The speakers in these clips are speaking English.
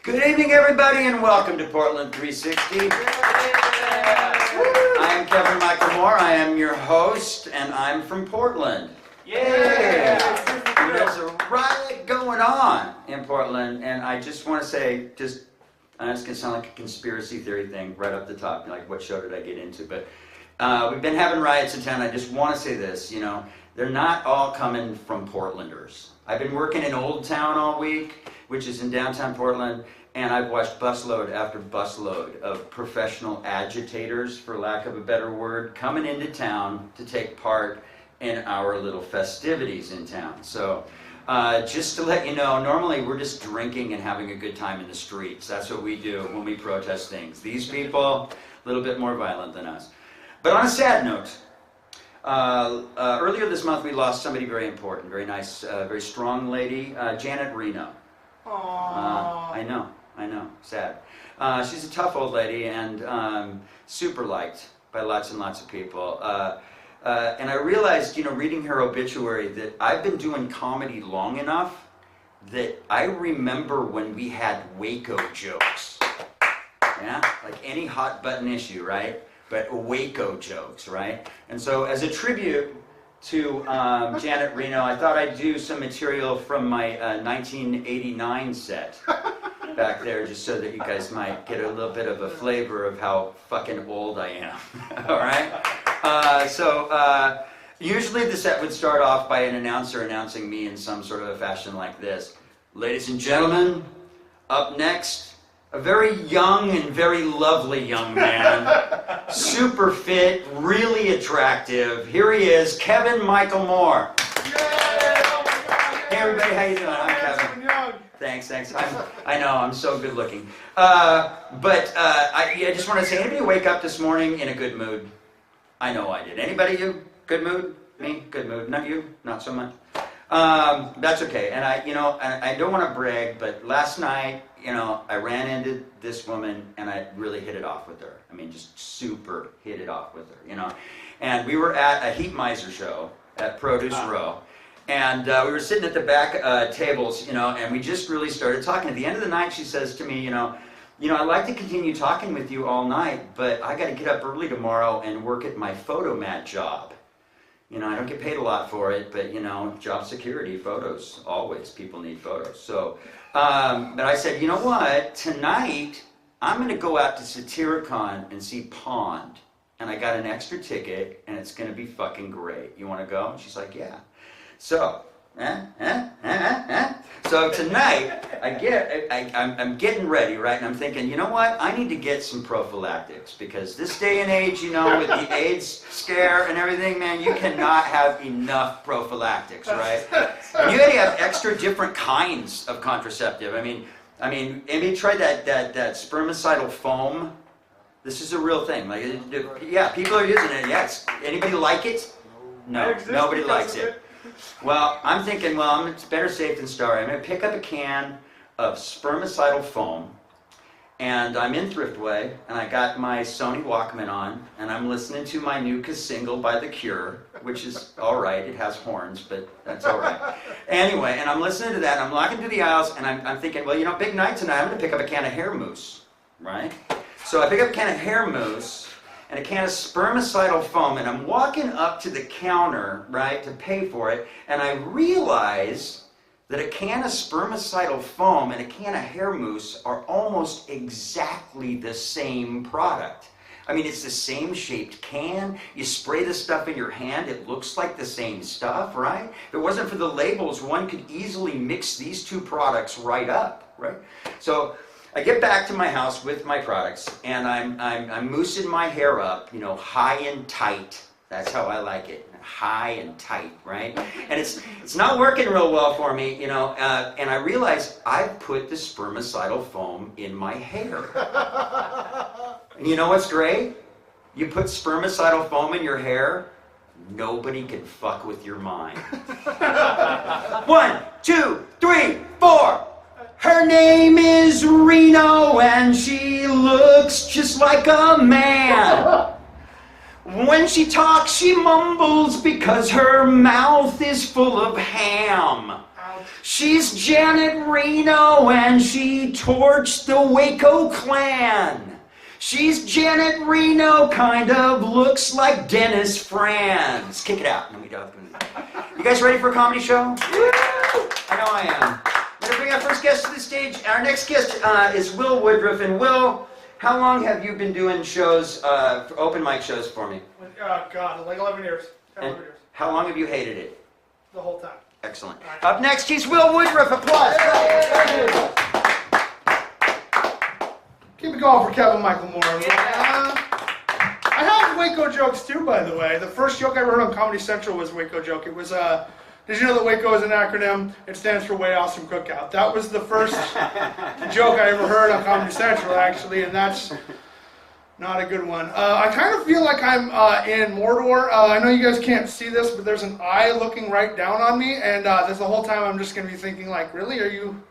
Good evening, everybody, and welcome to Portland 360. I am Kevin Michael Moore. I am your host, and I'm from Portland. Yeah! There's a riot going on in Portland, and I just want to say, it's going to sound like a conspiracy theory thing right up the top, like what show did I get into, but we've been having riots in town. I just want to say this, they're not all coming from Portlanders. I've been working in Old Town all week, which is in downtown Portland, and I've watched busload after busload of professional agitators, for lack of a better word, coming into town to take part in our little festivities in town. So just to let you know, normally we're just drinking and having a good time in the streets. That's what we do when we protest things. These people, a little bit more violent than us. But on a sad note, earlier this month we lost somebody very important, very nice, very strong lady, Janet Reno. I know, sad. She's a tough old lady and super liked by lots and lots of people. And I realized, reading her obituary, that I've been doing comedy long enough that I remember when we had Waco jokes. Yeah, like any hot button issue, right? But Waco jokes, right? And so as a tribute to Janet Reno, I thought I'd do some material from my 1989 set back there, just so that you guys might get a little bit of a flavor of how fucking old I am. All right? So usually the set would start off by an announcer announcing me in some sort of a fashion like this. Ladies and gentlemen, up next, a very young and very lovely young man, super fit, really attractive. Here he is, Kevin Michael Moore. Yay! Oh my God! Hey everybody, how you doing? I'm Kevin. Thanks. I know, I'm so good looking. I just want to say, anybody wake up this morning in a good mood? I know I did. Anybody, you? Good mood? Me? Good mood. Not you? Not so much. That's okay. And I don't want to brag, but last night, I ran into this woman and I really hit it off with her. I mean, just super hit it off with her, And we were at a Heat Miser show at Produce Row. And we were sitting at the back tables, and we just really started talking. At the end of the night, she says to me, I'd like to continue talking with you all night, but I got to get up early tomorrow and work at my photomat job. I don't get paid a lot for it, but, job security, photos, always, people need photos. So, but I said, you know what, tonight, I'm going to go out to Satyricon and see Pond. And I got an extra ticket, and it's going to be fucking great. You want to go? And she's like, yeah. So, So tonight, I'm getting ready, right? And I'm thinking, you know what? I need to get some prophylactics, because this day and age, with the AIDS scare and everything, man, you cannot have enough prophylactics, right? And you gotta have extra different kinds of contraceptive. I mean, maybe try that spermicidal foam. This is a real thing. Like, yeah, people are using it. Yes. Anybody like it? No, nobody likes it. Well, I'm thinking, it's better safe than sorry. I'm going to pick up a can of spermicidal foam, and I'm in Thriftway, and I got my Sony Walkman on, and I'm listening to my new single by The Cure, which is all right. It has horns, but that's all right. Anyway, and I'm listening to that, and I'm walking through the aisles, and I'm thinking, big night tonight. I'm going to pick up a can of hair mousse, right? So I pick up a can of hair mousse and a can of spermicidal foam, and I'm walking up to the counter, right, to pay for it, and I realize that a can of spermicidal foam and a can of hair mousse are almost exactly the same product. I mean, it's the same shaped can. You spray the stuff in your hand, it looks like the same stuff, right? If it wasn't for the labels, one could easily mix these two products right up, right? So I get back to my house with my products, and I'm moussing my hair up, high and tight. That's how I like it, high and tight, right? And it's not working real well for me, and I realize I've put the spermicidal foam in my hair. And you know what's great? You put spermicidal foam in your hair, nobody can fuck with your mind. 1, 2, 3, 4. Her name is Reno, and she looks just like a man. When she talks, she mumbles because her mouth is full of ham. She's Janet Reno and she torched the Waco Clan. She's Janet Reno, kind of looks like Dennis Franz. Kick it out. No, we don't. You guys ready for a comedy show? Woo! I know I am. I'm going to bring our first guest to the stage. Our next guest is Will Woodruff. And Will, how long have you been doing shows, open mic shows for me? Oh, God, like 11 years. 11 years. How long have you hated it? The whole time. Excellent. Up next, he's Will Woodruff. Applause. Keep it going for Kevin Michael Moore. I have Waco jokes too, by the way. The first joke I ever heard on Comedy Central was a Waco joke. It was, did you know that Waco is an acronym? It stands for Way Awesome Cookout. That was the first joke I ever heard on Comedy Central, actually, and that's not a good one. I kind of feel like I'm in Mordor. I know you guys can't see this, but there's an eye looking right down on me, and this the whole time I'm just going to be thinking, like, really, are you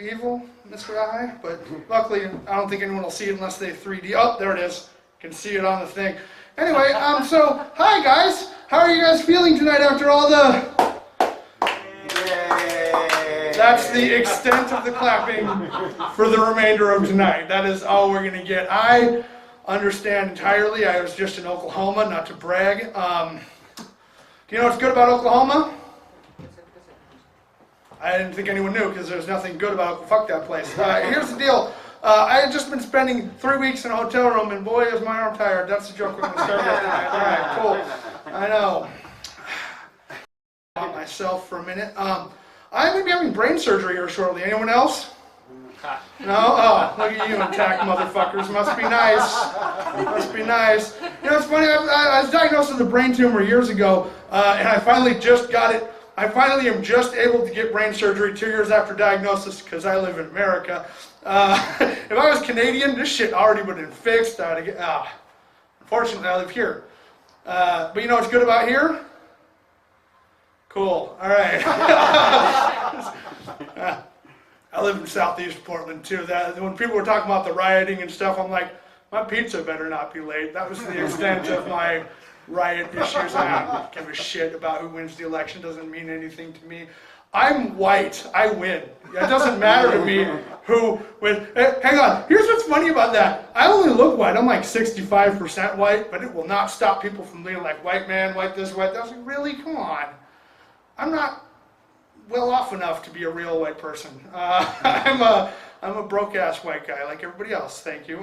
evil, Mr. Eye? But luckily, I don't think anyone will see it unless they 3D. Oh, there it is. You can see it on the thing. Anyway, so, hi guys. How are you guys feeling tonight after all the... Yay. That's the extent of the clapping for the remainder of tonight. That is all we're going to get. I understand entirely. I was just in Oklahoma, not to brag. Do you know what's good about Oklahoma? I didn't think anyone knew because there's nothing good about fuck that place. Here's the deal. I had just been spending 3 weeks in a hotel room, and boy, is my arm tired. That's the joke we're going to start with tonight. All right, cool. I know. Myself for a minute. I'm going to be having brain surgery here shortly. Anyone else? No? Oh, look at you attack motherfuckers. Must be nice. Must be nice. You know, it's funny. I was diagnosed with a brain tumor years ago, and I finally just got it. I finally am just able to get brain surgery 2 years after diagnosis because I live in America. If I was Canadian, this shit already would have been fixed. Unfortunately, I live here. But you know what's good about here? Cool. All right. I live in southeast Portland too. When people were talking about the rioting and stuff, I'm like, my pizza better not be late. That was the extent of my riot issues. I don't give a shit about who wins the election. Doesn't mean anything to me. I'm white. I win. It doesn't matter to me who wins. Hang on. Here's what's funny about that. I only look white. I'm like 65% white, but it will not stop people from being like, white man, white this, white that. I was like, really? Come on. I'm not well off enough to be a real white person. I'm a broke-ass white guy like everybody else. Thank you.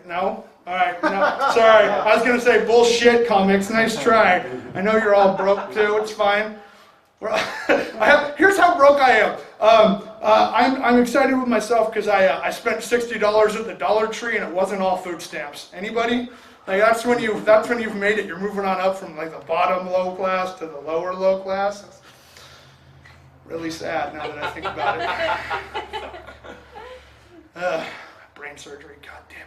No? All right. No. Sorry. I was going to say bullshit comics. Nice try. I know you're all broke too. It's fine. Here's how broke I am. I'm excited with myself because I spent $60 at the Dollar Tree and it wasn't all food stamps. Anybody? Like that's when you've made it. You're moving on up from like the bottom low class to the lower low class. It's really sad now that I think about it. Brain surgery. God damn it.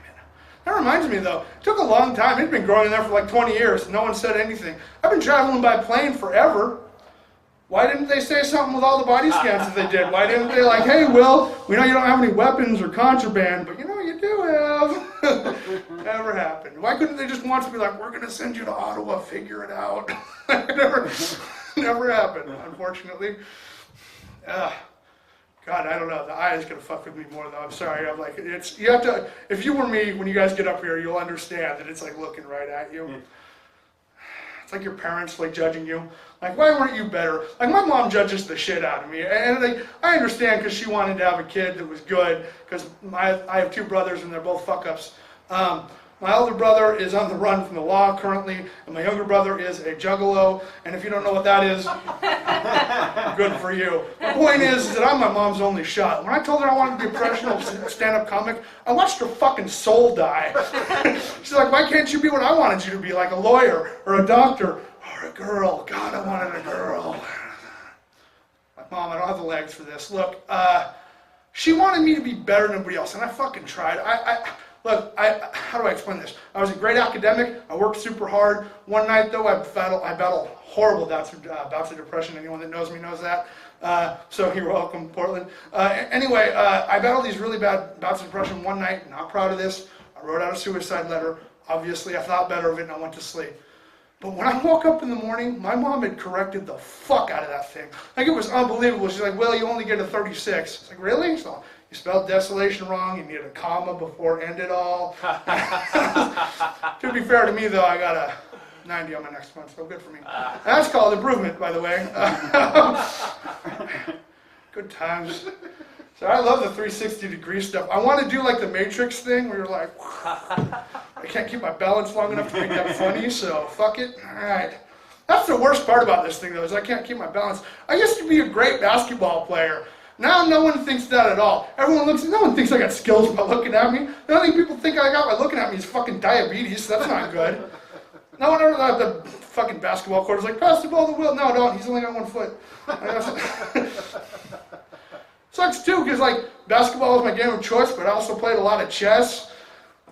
That reminds me though, it took a long time. It'd been growing there for like 20 years. No one said anything. I've been traveling by plane forever. Why didn't they say something with all the body scans that they did? Why didn't they like, hey Will, we know you don't have any weapons or contraband, but you know you do have. Never happened. Why couldn't they just once be like, we're going to send you to Ottawa, figure it out. Never happened, unfortunately. God, I don't know. The eye is gonna fuck with me more though. I'm sorry. I'm like, you have to. If you were me, when you guys get up here, you'll understand that it's like looking right at you. It's like your parents like judging you. Like, why weren't you better? Like my mom judges the shit out of me, and like I understand because she wanted to have a kid that was good. Because I have two brothers and they're both fuck ups. My older brother is on the run from the law currently, and my younger brother is a juggalo, and if you don't know what that is, good for you. The point is that I'm my mom's only shot. When I told her I wanted to be a professional stand-up comic, I watched her fucking soul die. She's like, why can't you be what I wanted you to be, like a lawyer, or a doctor, or a girl? God, I wanted a girl. Like, Mom, I don't have the legs for this. Look, she wanted me to be better than everybody else, and I fucking tried. Look, how do I explain this? I was a great academic. I worked super hard. One night, though, I battled horrible bouts of depression. Anyone that knows me knows that. So you're welcome, Portland. Anyway, I battled these really bad bouts of depression one night. Not proud of this. I wrote out a suicide letter. Obviously, I thought better of it, and I went to sleep. But when I woke up in the morning, my mom had corrected the fuck out of that thing. Like, it was unbelievable. She's like, well, you only get a 36. It's like, really? So you spelled desolation wrong. You needed a comma before end it all. To be fair to me, though, I got a 90 on my next one, so good for me. That's called improvement, by the way. Good times. So I love the 360-degree stuff. I want to do like the Matrix thing where you're like, I can't keep my balance long enough to make that funny, so fuck it. All right. That's the worst part about this thing, though, is I can't keep my balance. I used to be a great basketball player. Now no one thinks that at all. No one thinks I got skills by looking at me. The only thing people think I got by looking at me is fucking diabetes. That's not good. No one ever thought the fucking basketball court is like, pass the ball to Will. No, don't. He's only got 1 foot. Sucks too, because like basketball is my game of choice, but I also played a lot of chess.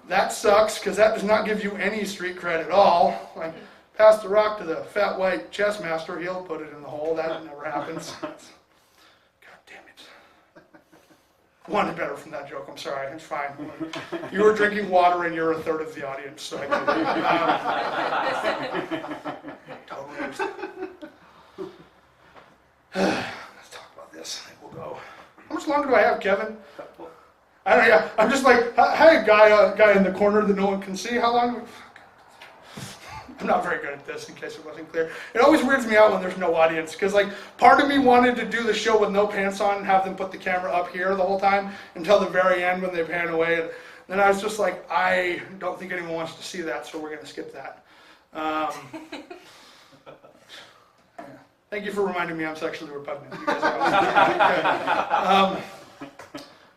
That sucks, because that does not give you any street cred at all. Like, pass the rock to the fat white chess master, he'll put it in the hole. That never happens. God damn it. Wanted better from that joke, I'm sorry, it's fine. You were drinking water and you're a third of the audience, so I get it. Totally understand. Let's talk about this, I think we'll go. How much longer do I have, Kevin? I don't know, yeah, I'm just like, hey, guy in the corner that no one can see, how long? I'm not very good at this, in case it wasn't clear. It always weirds me out when there's no audience, because like, part of me wanted to do the show with no pants on and have them put the camera up here the whole time until the very end when they pan away. And then I was just like, I don't think anyone wants to see that, so we're going to skip that. Yeah. Thank you for reminding me I'm sexually repugnant. You guys are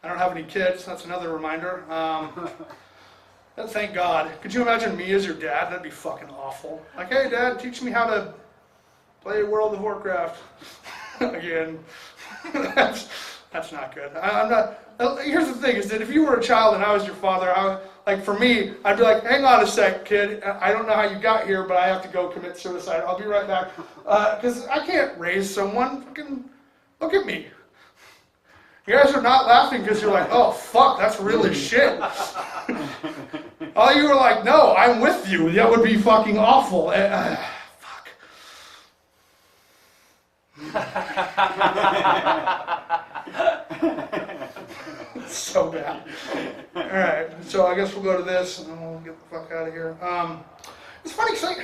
I don't have any kids, that's another reminder. Thank God. Could you imagine me as your dad? That'd be fucking awful. Like, hey Dad, teach me how to play World of Warcraft. Again. That's not good. I'm not. Here's the thing, is that if you were a child and I was your father, like for me, I'd be like, hang on a sec, kid. I don't know how you got here, but I have to go commit suicide. I'll be right back. Because I can't raise someone. Fucking look at me. You guys are not laughing because you're like, oh fuck, that's really shit. All you were like, no, I'm with you. That would be fucking awful. Fuck. So bad. All right, so I guess we'll go to this and then we'll get the fuck out of here. It's funny because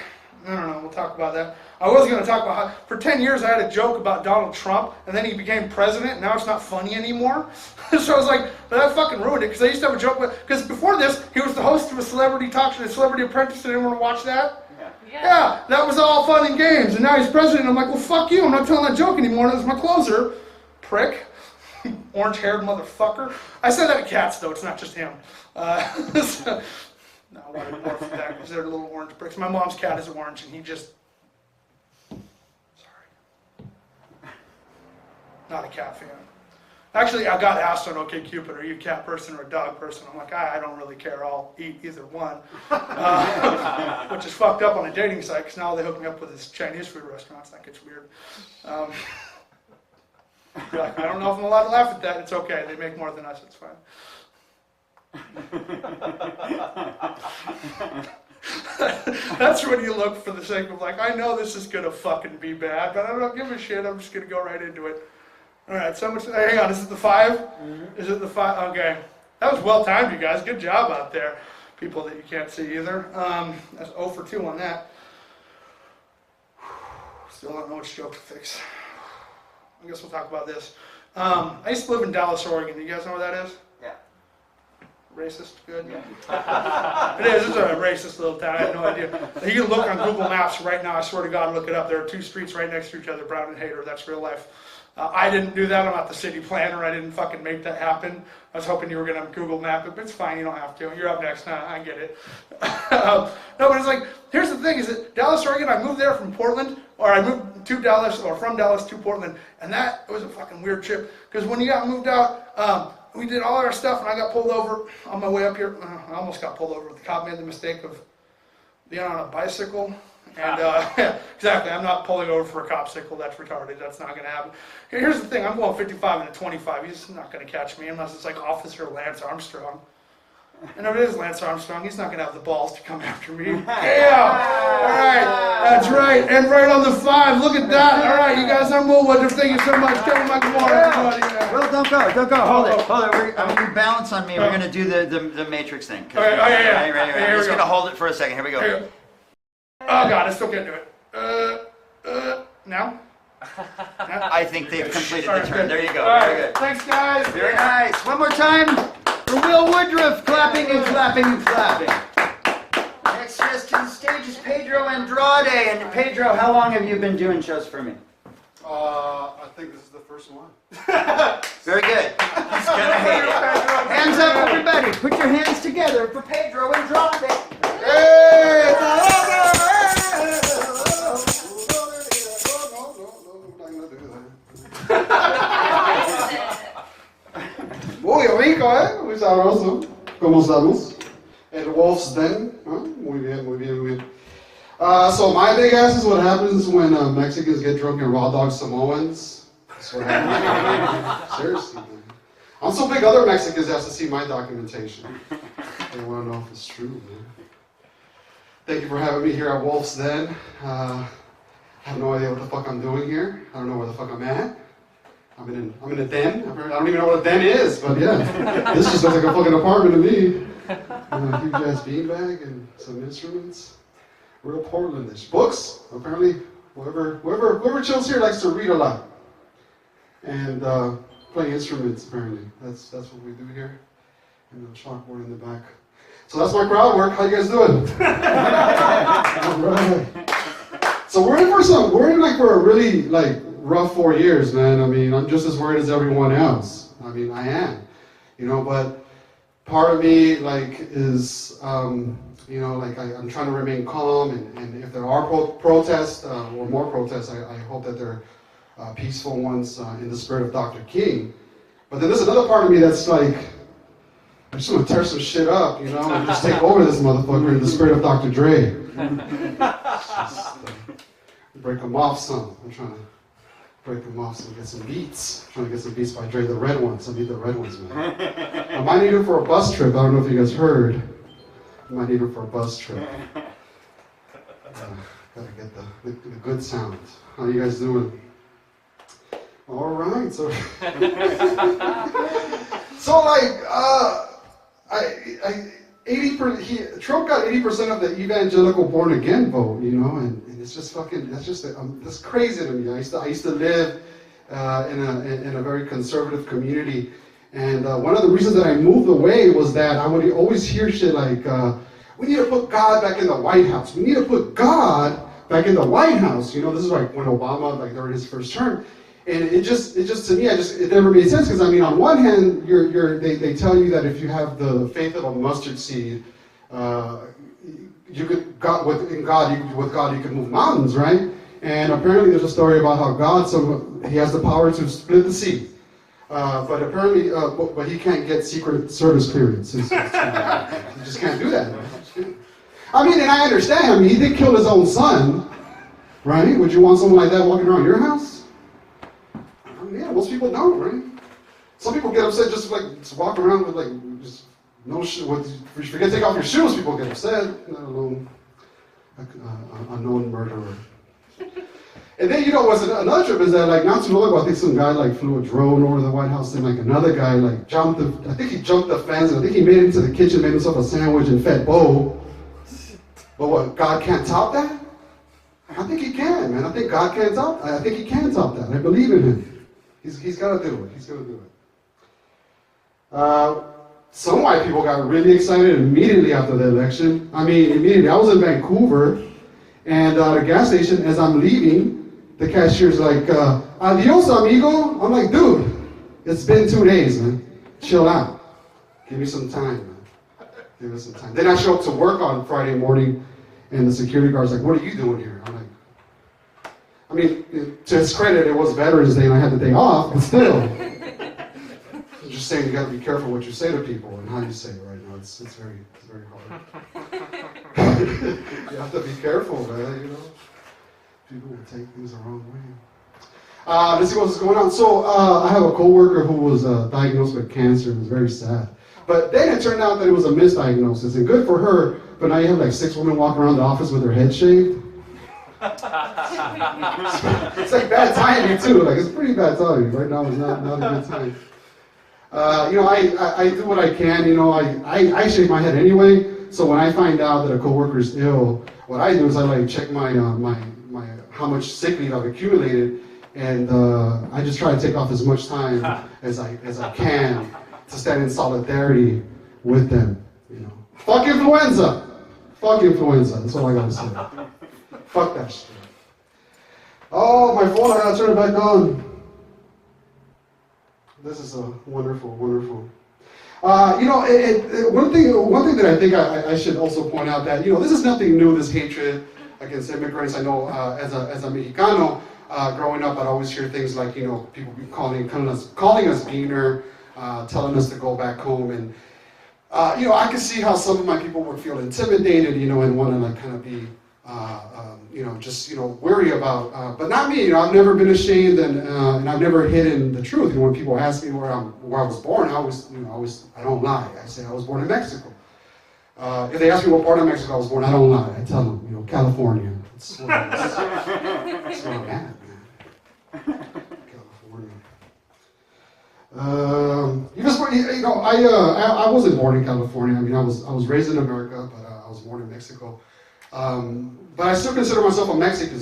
I don't know, we'll talk about that. I was going to talk about how, for 10 years I had a joke about Donald Trump, and then he became president, and now it's not funny anymore. So I was like, but that fucking ruined it, because I used to have a joke, because before this, he was the host of a celebrity talk show, Celebrity Apprentice. Did anyone want to watch that? Yeah, that was all fun and games, and now he's president. I'm like, well, fuck you, I'm not telling that joke anymore, that was my closer. Prick. Orange-haired motherfucker. I said that to cats, though, it's not just him. So, no, I wanted more from that, because they're little orange pricks. My mom's cat is orange, and he just... Sorry. Not a cat fan. Actually, I got asked on OkCupid, are you a cat person or a dog person? I'm like, I don't really care, I'll eat either one. Which is fucked up on a dating site, because now they hook me up with this Chinese food restaurants, that gets weird. Like, I don't know if I'm allowed to laugh at that, it's okay, they make more than us, it's fine. That's when you look for the sake of like, I know this is gonna fucking be bad, but I don't give a shit, I'm just gonna go right into it. Alright, so much, hang on, is it the 5? Mm-hmm. Is it the 5? Okay. That was well timed, you guys, good job out there. People that you can't see either. That's 0 for 2 on that. Still don't know which joke to fix. I guess we'll talk about this. I used to live in Dallas, Oregon. Do you guys know where that is? Yeah. Racist? Good? Yeah. It is. It's a racist little town. I had no idea. You can look on Google Maps right now. I swear to God, look it up. There are 2 streets right next to each other, Brown and Hayter. That's real life. I didn't do that. I'm not the city planner. I didn't fucking make that happen. I was hoping you were going to Google map it, but it's fine. You don't have to. You're up next. I get it. No, but it's like, here's the thing, is that Dallas, Oregon, I moved there from Portland, or I moved to Dallas, or from Dallas to Portland, and that was a fucking weird trip, because when you got moved out, we did all our stuff, and I got pulled over on my way up here. I almost got pulled over. The cop made the mistake of being on a bicycle. And yeah, exactly, I'm not pulling over for a copsicle, that's retarded, that's not going to happen. Here's the thing, I'm going 55 and a 25, he's not going to catch me unless it's like Officer Lance Armstrong. And if it is Lance Armstrong, he's not going to have the balls to come after me. Yeah! All right, that's right. And right on the 5, look at that. All right, you guys, I'm Will Woodruff. Thank you so much. Kevin McLemore, everybody. Well, don't go. Hold it. I'm going to balance on me. We're going to do the Matrix thing. All right, yeah. Right. I'm just going to hold it for a second. Here we go. Oh, God, I still can't do it. Now? I think they've completed the turn. Good. There you go. All Very right, good. thanks, guys. Very nice. One more time for Will Woodruff. Clapping and clapping and clapping. Next guest to the stage is Pedro Andrade. And Pedro, how long have you been doing shows for me? I think this is the first one. Very good. He's gonna hate it. Hands up, everybody. Put your hands together for Pedro Andrade. Hey! Muy rico, muy sabroso. ¿Cómo estamos? El Wolf's Den. Muy bien. So my big ass is what happens when Mexicans get drunk and raw dog Samoans. That's what happens. Seriously, man. I'm so big other Mexicans have to see my documentation. They want to know if it's true, man. Thank you for having me here at Wolf's Den. I have no idea what the fuck I'm doing here. I don't know where the fuck I'm at. I'm in a den. I don't even know what a den is, but yeah. This just looks like a fucking apartment to me. A huge ass beanbag and some instruments. Real Portlandish. Books. Apparently, whoever chills here likes to read a lot. And play instruments, apparently. That's what we do here. And the chalkboard in the back. So that's my crowd work. How you guys doing? All right. So we're in for a really rough 4 years, man. I mean, I'm just as worried as everyone else. I mean, I am. But part of me is I'm trying to remain calm, and if there are protests or more protests, I hope that they're peaceful ones in the spirit of Dr. King. But then there's another part of me that's like, I'm just gonna tear some shit up, and just take over this motherfucker in the spirit of Dr. Dre. Break them off some. I'm trying to break them off some, get some beats. I'm trying to get some beats by Dre, the red ones. I need the red ones, man. I might need it for a bus trip. I don't know if you guys heard. I might need it for a bus trip. Gotta get the good sound. How you guys doing? All right, so Trump got 80% of the evangelical born again vote, and it's just that's crazy to me. I used to live in a very conservative community, and one of the reasons that I moved away was that I would always hear shit like, we need to put God back in the White House. We need to put God back in the White House. This is like when Obama, during his first term. And it just to me, it never made sense, because I mean, on one hand, they tell you that if you have the faith of a mustard seed, with God you can move mountains, right? And apparently, there's a story about how he has the power to split the sea, but apparently, but he can't get Secret Service clearance. He just can't do that. I mean, and I understand. I mean, he did kill his own son, right? Would you want someone like that walking around your house? Yeah, most people don't, right? Some people get upset just walk around with just no shoes. If you forget to take off your shoes, people get upset. Let alone a known murderer. And then what's another trip is that not too long ago, I think some guy flew a drone over the White House, and another guy jumped he jumped the fence, and I think he made it into the kitchen, made himself a sandwich and fed Bo. But what, God can't top that? I think he can, man. I think God can top. I think he can top that. I believe in him. He's got to do it. He's going to do it. Some white people got really excited immediately after the election. I mean, immediately. I was in Vancouver, and at a gas station, as I'm leaving, the cashier's like, adios, amigo. I'm like, dude, it's been 2 days, man. Chill out. Give me some time, man. Give me some time. Then I show up to work on Friday morning, and the security guard's like, what are you doing here? I'm like, I mean, to his credit, it was Veterans Day and I had the day off, but still. I'm just saying you got to be careful what you say to people and how you say it right now. It's very hard. You have to be careful, man, People will take things the wrong way. Let's see what's going on. So I have a coworker who was diagnosed with cancer. It was very sad. But then it turned out that it was a misdiagnosis, and good for her, but now you have like 6 women walking around the office with their head shaved. It's like bad timing too, like it's pretty bad timing. Right now is not a good time. I do what I can, I shave my head anyway, so when I find out that a coworker is ill, what I do is I like check my how much sick leave I've accumulated, and I just try to take off as much time as I can to stand in solidarity with them. Fuck influenza. Fuck influenza. That's all I gotta say. Fuck that shit. Oh, my phone! I gotta turn it back on. This is wonderful, wonderful. One thing that I think I should also point out that this is nothing new. This hatred against immigrants. I know as a Mexicano, growing up, I'd always hear things like people calling us beaner, telling us to go back home, and I could see how some of my people would feel intimidated, and want to like kind of be worry about, but not me. I've never been ashamed, and I've never hidden the truth. When people ask me where I was born, I don't lie. I say I was born in Mexico. If they ask me what part of Mexico I was born, I don't lie. I tell them, California. That's where I'm at, man. California. I wasn't born in California. I mean, I was raised in America, but I was born in Mexico. But I still consider myself a Mexican,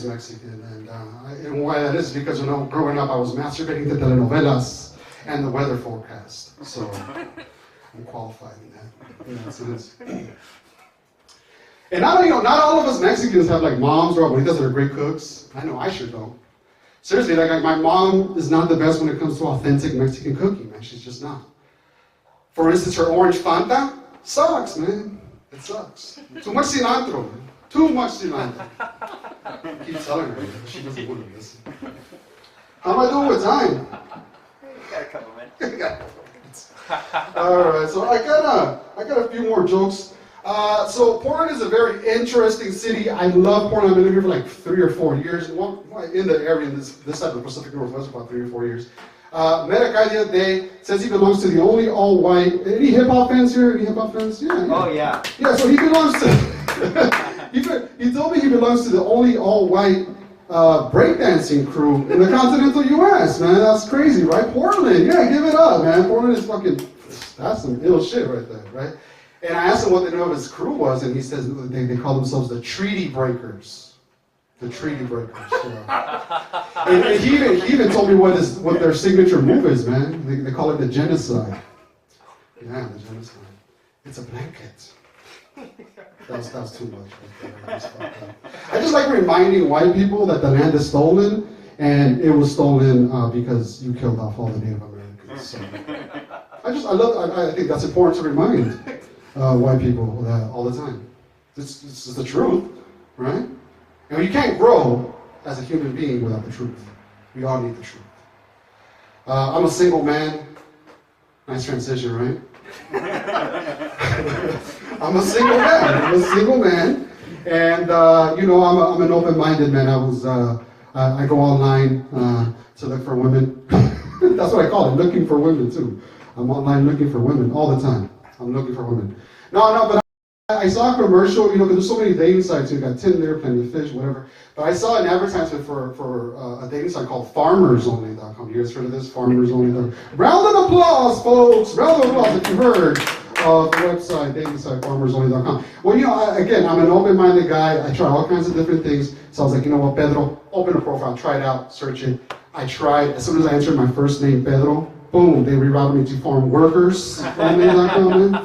and why that is because growing up I was masturbating to telenovelas and the weather forecast, so I'm qualified in that sense. And not all of us Mexicans have like moms or abuelitas that are great cooks. I know I sure don't. Seriously, like my mom is not the best when it comes to authentic Mexican cooking, man. She's just not. For instance, her orange Fanta sucks, man. It sucks. Too much cilantro, man. Too much cilantro. I keep telling her, but she doesn't want to listen. How am I doing with time? You got a couple minutes. All right, so I got a few more jokes. So Portland is a very interesting city. I love Portland. I've been living here for like 3 or 4 years. Well, in the area, in this side of the Pacific Northwest, about 3 or 4 years. Met a guy the other day, says he belongs to the only all-white. Any hip-hop fans here? Any hip-hop fans? Yeah. Oh, yeah. Yeah, so he belongs to, he told me he belongs to the only all-white breakdancing crew in the continental U.S., man. That's crazy, right? Portland, yeah, give it up, man. Portland is that's some ill shit right there, right? And I asked him what the name of his crew was, and he says they call themselves the Treaty Breakers. The Treaty Breakers. Yeah. and he even told me what their signature move is, man. They call it the genocide. Yeah, the genocide. It's a blanket. That was too much right there. I just like reminding white people that the land is stolen, and it was stolen because you killed off all the Native Americans. So I think that's important to remind white people that all the time. This is the truth, right? And you can't grow as a human being without the truth. We all need the truth. I'm a single man. Nice transition, right? I'm a single man. And I'm an open-minded man. I go online to look for women. That's what I call it, looking for women too. I'm online looking for women all the time. I'm looking for women. But I saw a commercial, because there's so many dating sites. You got Tinder, Plenty of Fish, whatever. But I saw an advertisement for a dating site called FarmersOnly.com. You guys heard of this? FarmersOnly.com. Round of applause, folks. Round of applause if you heard of the website, dating site, FarmersOnly.com. Well, again, I'm an open-minded guy. I try all kinds of different things. So I was like, you know what, Pedro, open a profile, try it out, search it. I tried. As soon as I entered my first name, Pedro, boom, they rerouted me to farmworkers.com.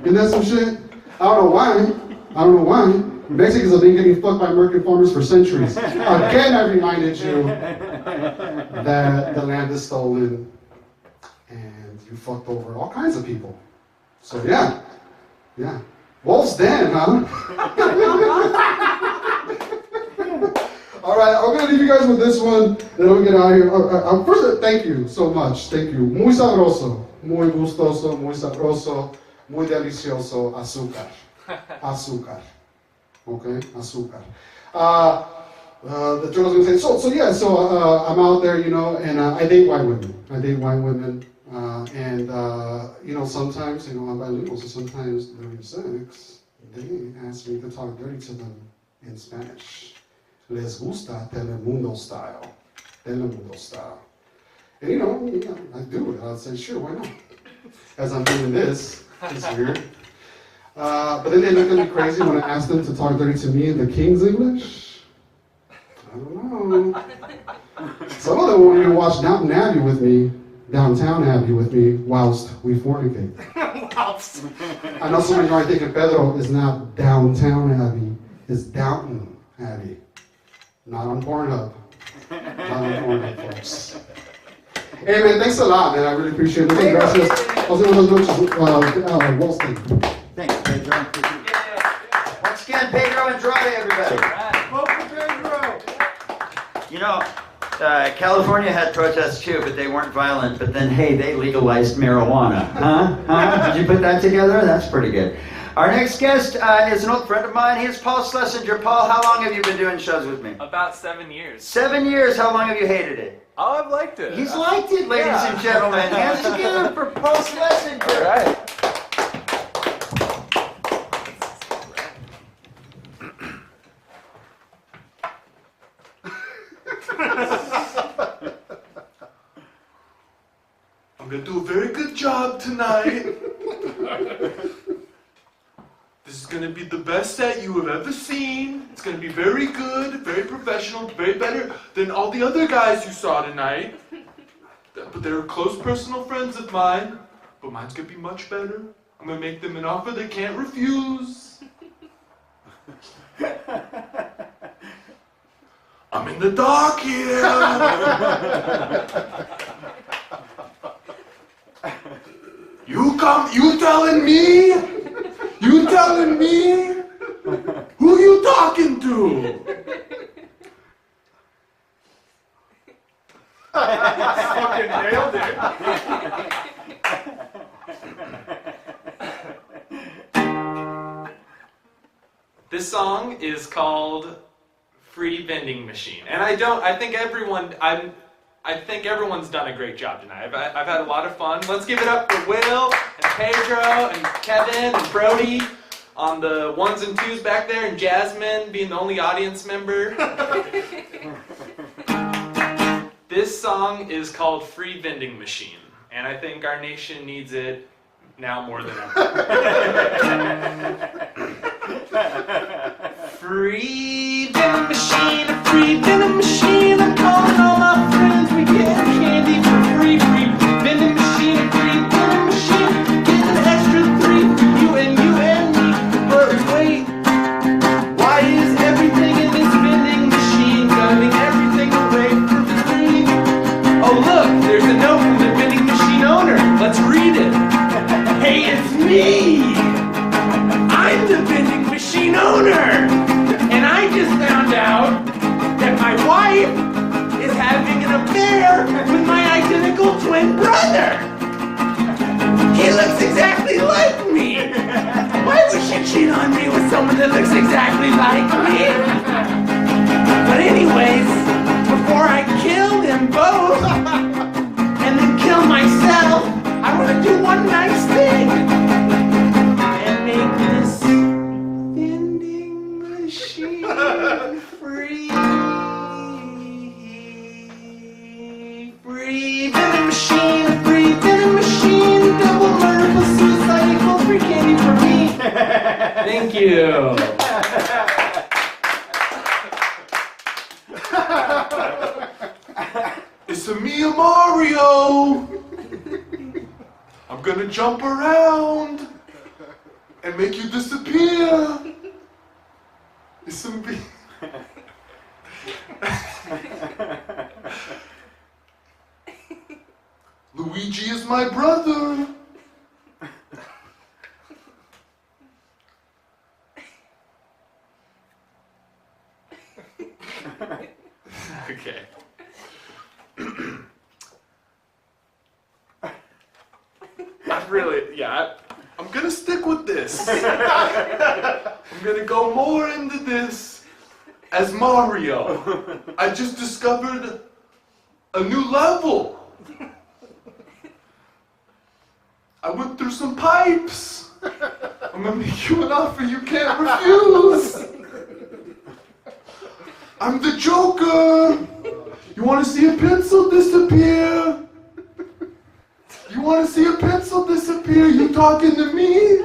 Isn't that some shit? I don't know why. Mexicans have been getting fucked by American farmers for centuries. Again, I reminded you that the land is stolen and you fucked over all kinds of people. So yeah. Wolf's Den, huh? All right, I'm gonna leave you guys with this one, then we'll get out of here. First, thank you so much. Thank you. Muy sabroso, muy gustoso, muy sabroso. Muy delicioso, azúcar. Okay, azúcar. The joke I was going to say, so I'm out there, and I date white women. Sometimes, I'm bilingual, so sometimes during sex, they ask me to talk dirty to them in Spanish. Les gusta Telemundo style. Telemundo style. And I do it. I'll say, sure, why not? As I'm doing this, it's weird. But then they look at me crazy when I ask them to talk dirty to me in the King's English. I don't know. Some of them won't even watch Downton Abbey with me, whilst we fornicate. I know some of you are thinking Pedro is not Downtown Abbey, it's Downton Abbey. Not on Pornhub. Not on Pornhub, folks. Hey man, thanks a lot, man. I really appreciate it. Muchas gracias. Buenas noches, Walston. Thanks, Pedro. Once again, Pedro Andrade, everybody. Welcome, Pedro. California had protests too, but they weren't violent. But then, hey, they legalized marijuana. Huh? Did you put that together? That's pretty good. Our next guest is an old friend of mine. He's Paul Schlesinger. Paul, how long have you been doing shows with me? About 7 years. 7 years. How long have you hated it? Oh, I've liked it. He's liked it, ladies and gentlemen. Hands together for Paul Schlesinger. All right. I'm going to do a very good job tonight. This is going to be the best set you have ever seen. It's going to be very good, very professional, very better than all the other guys you saw tonight. But they're close personal friends of mine. But mine's going to be much better. I'm going to make them an offer they can't refuse. I'm in the dark here. You telling me? You telling me? Who you talking to? Fucking nailed it. This song is called Free Vending Machine. And I think everyone's done a great job tonight. I've had a lot of fun. Let's give it up for Will and Pedro and Kevin and Brody on the ones and twos back there, and Jasmine being the only audience member. This song is called Free Vending Machine, and I think our nation needs it now more than ever. Free vending machine, a free vending machine. I'm calling all my friends. We get candy for free. Free vending machine, a free vending machine. Get an extra 3 for you and me. But wait, why is everything in this vending machine giving everything away for free? Oh look, there's a note from the vending machine owner. Let's read it. Hey, it's me. I'm the vending machine owner. And I just found out that my wife is having an affair with my identical twin brother. He looks exactly like me. Why would she cheat on me with someone that looks exactly like me? But anyways, before I kill them both and then kill myself, I want to do one nice thing and make this vending machine free. Free vending machine, free vending machine. Double murder plus suicide equals free candy for me. Thank you. It's a me, Mario. I'm gonna jump around and make you disappear. It's a me. Luigi is my brother. Okay. I'm gonna stick with this. I'm gonna go more into this as Mario. I just discovered a new level. I went through some pipes. I'm gonna make you an offer you can't refuse. I'm the Joker. You wanna see a pencil disappear? You wanna see a pencil disappear? You talking to me?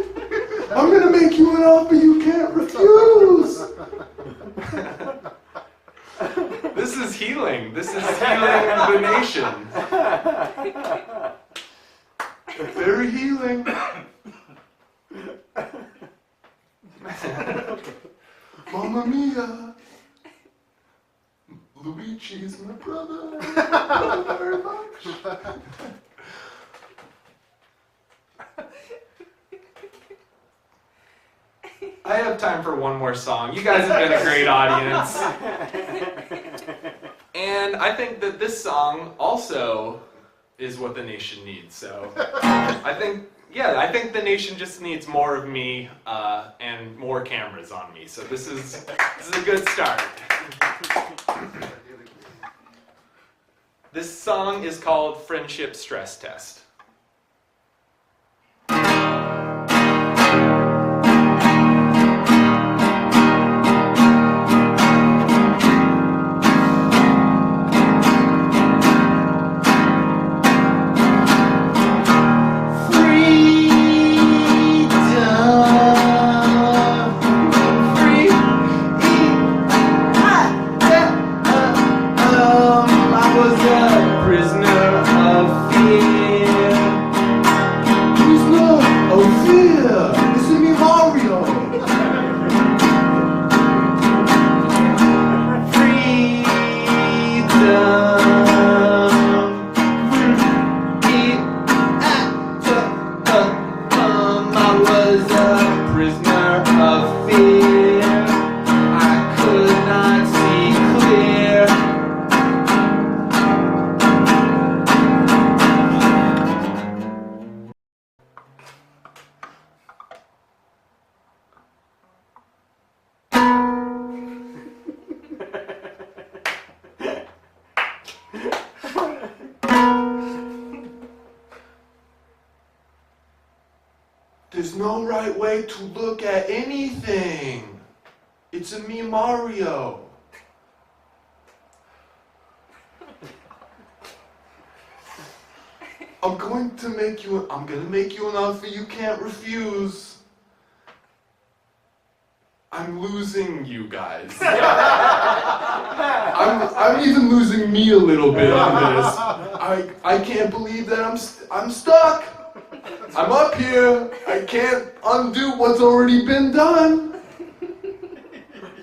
I'm gonna make you an offer you can't refuse. This is healing. This is healing the nation. Very healing. Mamma mia. Luigi is my brother. I love him very much. I have time for one more song. You guys have been a great audience. And I think that this song also is what the nation needs. So I think the nation just needs more of me and more cameras on me. So this is a good start. This song is called Friendship Stress Test. There's no right way to look at anything. It's a me Mario. I'm gonna make you an offer you can't refuse. I'm losing you guys. I'm even losing me a little bit on this. I can't believe that I'm stuck. I'm up here. I can't undo what's already been done.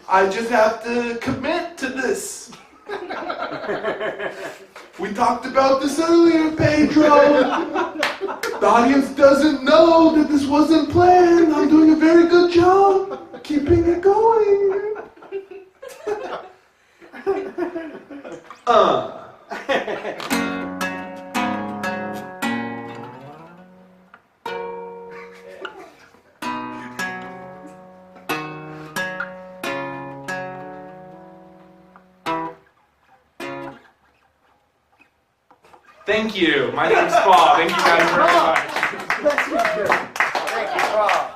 I just have to commit to this. We talked about this earlier, Pedro. The audience doesn't know that this wasn't planned. I'm doing a very good job keeping it going. Thank you. My name's Paul. Thank you guys very much. Thank you, Paul.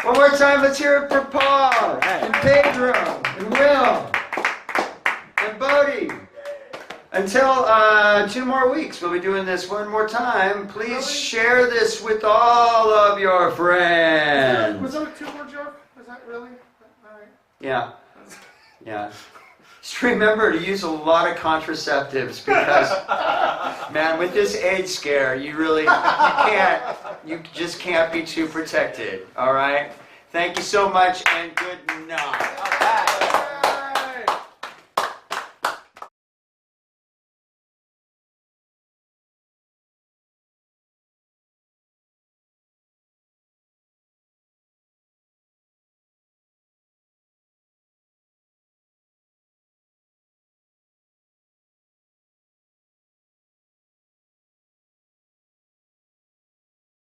One more time, let's hear it for Paul, and Pedro, and Will, and Bodie. Until 2 more weeks, we'll be doing this one more time. Please share this with all of your friends. Was that a 2 more joke? Was that really? All right. Yeah. Yeah. Just remember to use a lot of contraceptives because, man, with this AIDS scare, you just can't be too protected, all right? Thank you so much and good night.